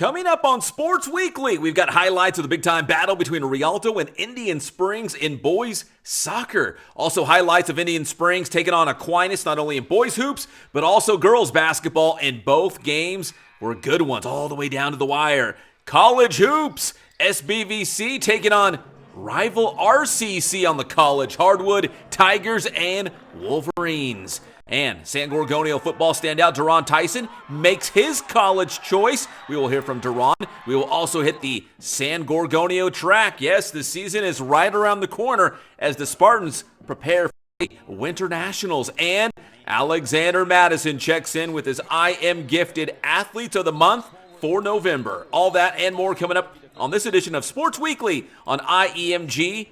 Coming up on Sports Weekly, we've got highlights of the big-time battle between Rialto and Indian Springs in boys soccer. Also highlights of Indian Springs taking on Aquinas, not only in boys hoops, but also girls basketball, and both games were good ones all the way down to the wire. College hoops, SBVC taking on rival RCC on the college hardwood, Tigers and Wolverines. And San Gorgonio football standout Deron Tyson makes his college choice. We will hear from Deron. We will also hit the San Gorgonio track. Yes, the season is right around the corner as the Spartans prepare for the Winter Nationals. And Alexander Madison checks in with his I Am Gifted Athletes of the Month for November. All that and more coming up on this edition of Sports Weekly on IEMG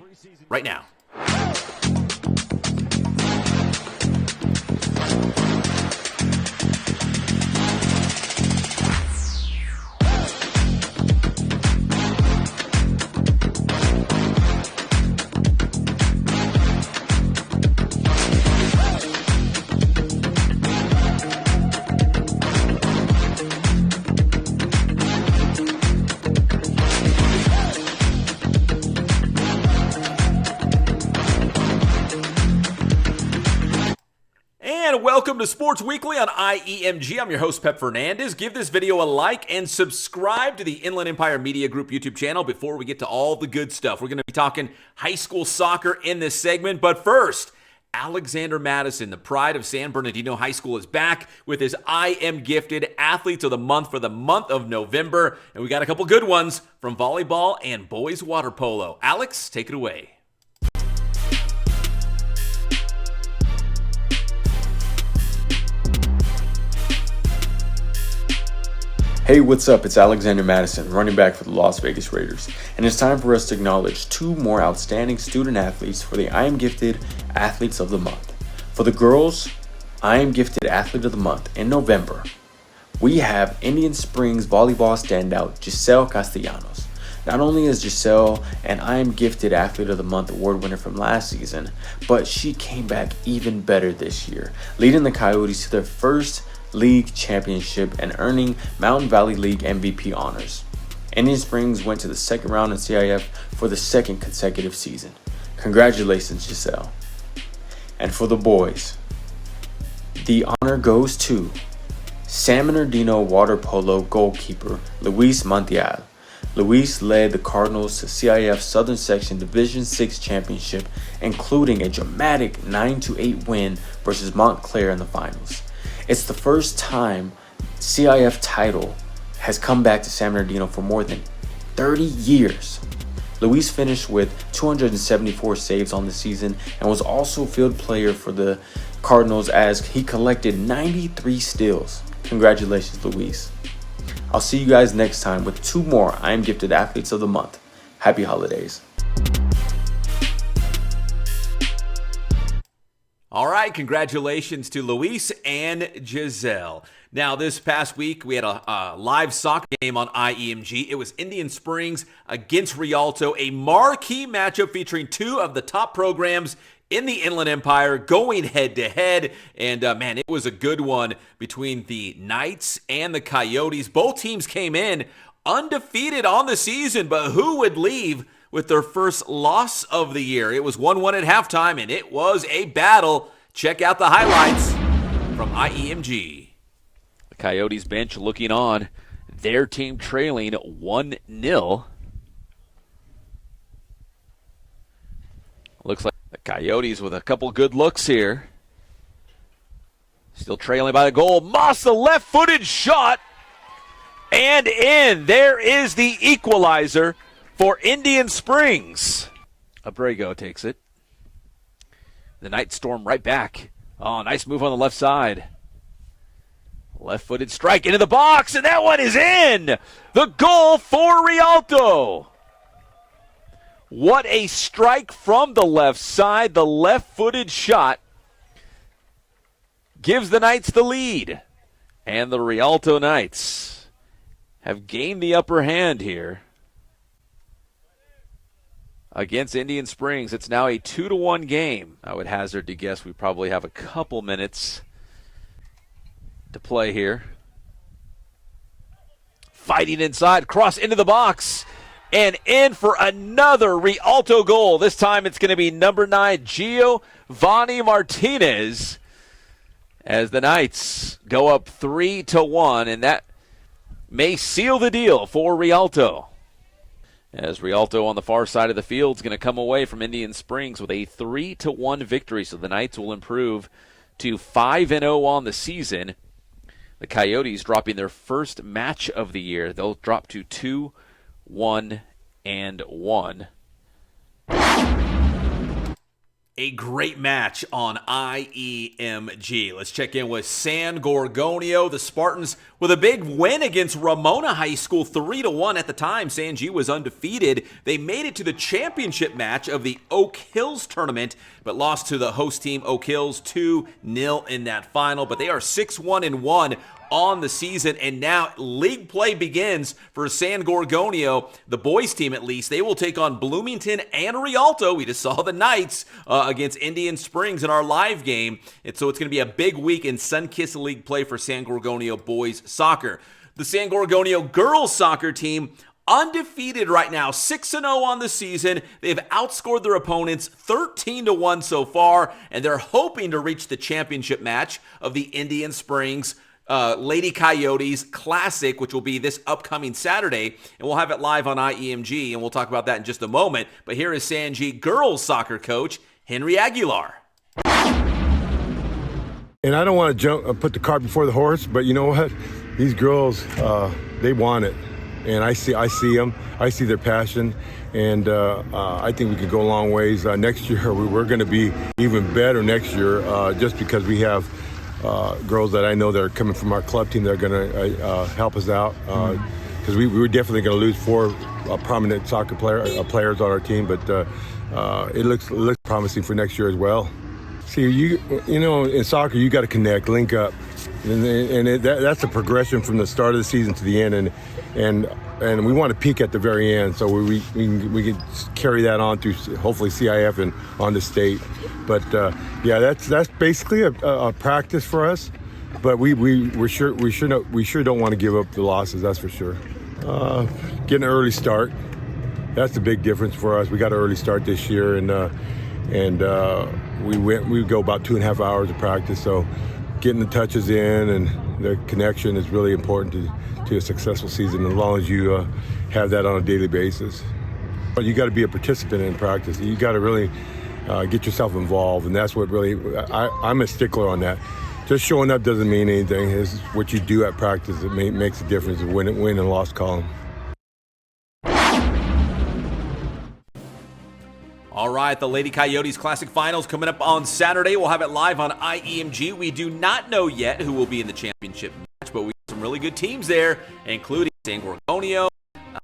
right now. Welcome to Sports Weekly on IEMG. I'm your host, Pep Fernandez. Give this video a like and subscribe to the Inland Empire Media Group YouTube channel before we get to all the good stuff. We're going to be talking high school soccer in this segment, but first, Alexander Madison, the pride of San Bernardino High School, is back with his I Am Gifted Athletes of the Month for the month of November, and we got a couple good ones from volleyball and boys water polo. Alex, take it away. Hey, what's up? It's Alexander Madison, running back for the Las Vegas Raiders, and it's time for us to acknowledge two more outstanding student athletes for the I Am Gifted Athletes of the Month. For the girls, I Am Gifted Athlete of the Month in November, we have Indian Springs volleyball standout Giselle Castellanos. Not only is Giselle an I Am Gifted Athlete of the Month award winner from last season, but she came back even better this year, leading the Coyotes to their first league championship and earning Mountain Valley League MVP honors. Indian Springs went to the second round in CIF for the second consecutive season. Congratulations, Giselle. And for the boys, the honor goes to San Bernardino water polo goalkeeper Luis Montiel. Luis led the Cardinals to CIF Southern Section Division VI championship, including a dramatic 9-8 win versus Montclair in the finals. It's the first time CIF title has come back to San Bernardino for more than 30 years. Luis finished with 274 saves on the season and was also field player for the Cardinals as he collected 93 steals. Congratulations, Luis. I'll see you guys next time with two more I Am Gifted Athletes of the Month. Happy holidays. All right, congratulations to Luis and Giselle. Now, this past week, we had a live soccer game on IEMG. It was Indian Springs against Rialto, a marquee matchup featuring two of the top programs in the Inland Empire going head-to-head. And, man, it was a good one between the Knights and the Coyotes. Both teams came in undefeated on the season, but who would leave with their first loss of the year? It was 1-1 at halftime, and it was a battle. Check out the highlights from IEMG. The Coyotes bench looking on. Their team trailing 1-0. Looks like the Coyotes with a couple good looks here. Still trailing by the goal. Moss, the left-footed shot. And in. There is the equalizer for Indian Springs. Abrego takes it. The Knights storm right back. Oh, nice move on the left side. Left-footed strike into the box, and that one is in! The goal for Rialto. What a strike from the left side. The left-footed shot gives the Knights the lead. And the Rialto Knights have gained the upper hand here against Indian Springs. It's now a 2-1 game. I would hazard to guess we probably have a couple minutes to play here. fighting inside, cross into the box, and in for another Rialto goal. This time it's going to be number 9, Giovanni Martinez, as the Knights go up 3-1, and that may seal the deal for Rialto. As Rialto on the far side of the field is going to come away from Indian Springs with a 3-1 victory, so the Knights will improve to 5-0 on the season. The Coyotes dropping their first match of the year. They'll drop to 2-1-1. A great match on IEMG. Let's check in with San Gorgonio. The Spartans with a big win against Ramona High School, 3-1 at the time. San G was undefeated. They made it to the championship match of the Oak Hills tournament, but lost to the host team Oak Hills 2-0 in that final. But they are 6-1-1 on the season, and now league play begins for San Gorgonio, the boys team at least. They will take on Bloomington and Rialto. We just saw the Knights against Indian Springs in our live game, and so it's going to be a big week in Sunkist League play for San Gorgonio boys soccer. The San Gorgonio girls soccer team undefeated right now, 6-0 on the season. They've outscored their opponents 13-1 so far, and they're hoping to reach the championship match of the Indian Springs Lady Coyotes Classic, which will be this upcoming Saturday, and we'll have it live on IEMG, and we'll talk about that in just a moment. But here is San G girls soccer coach Henry Aguilar. And I don't want to put the cart before the horse, but you know what? These girls, they want it, and I see them. I see their passion, and I think we can go a long ways. Next year, we're going to be even better next year, just because we have girls that I know that are coming from our club team that are going to help us out, because we were definitely going to lose 4 prominent soccer players on our team, but it looks promising for next year as well. See, you know, in soccer you got to connect, link up, and that's a progression from the start of the season to the end, and we want to peak at the very end, so we can carry that on through hopefully CIF and on the state. But yeah, that's basically a practice for us. But we sure don't want to give up the losses. That's for sure. Getting an early start, that's the big difference for us. We got an early start this year, and we go about 2.5 hours of practice. So getting the touches in and the connection is really important to a successful season, as long as you have that on a daily basis. But you got to be a participant in practice. You got to really get yourself involved, and that's what really I'm a stickler on that. Just showing up doesn't mean anything. It's what you do at practice that makes a difference in win and loss column. All right, the Lady Coyotes Classic Finals coming up on Saturday. We'll have it live on IEMG. We do not know yet who will be in the championship match, but we have some really good teams there, including San Gorgonio,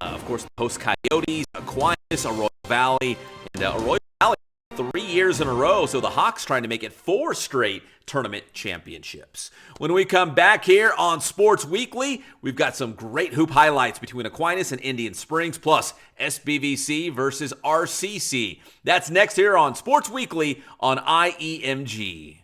of course, the host Coyotes, Aquinas, Arroyo Valley, and Arroyo Valley 3 years in a row. So the Hawks trying to make it 4 straight tournament championships. When we come back here on Sports Weekly, we've got some great hoop highlights between Aquinas and Indian Springs, plus SBVC versus RCC. That's next here on Sports Weekly on IEMG.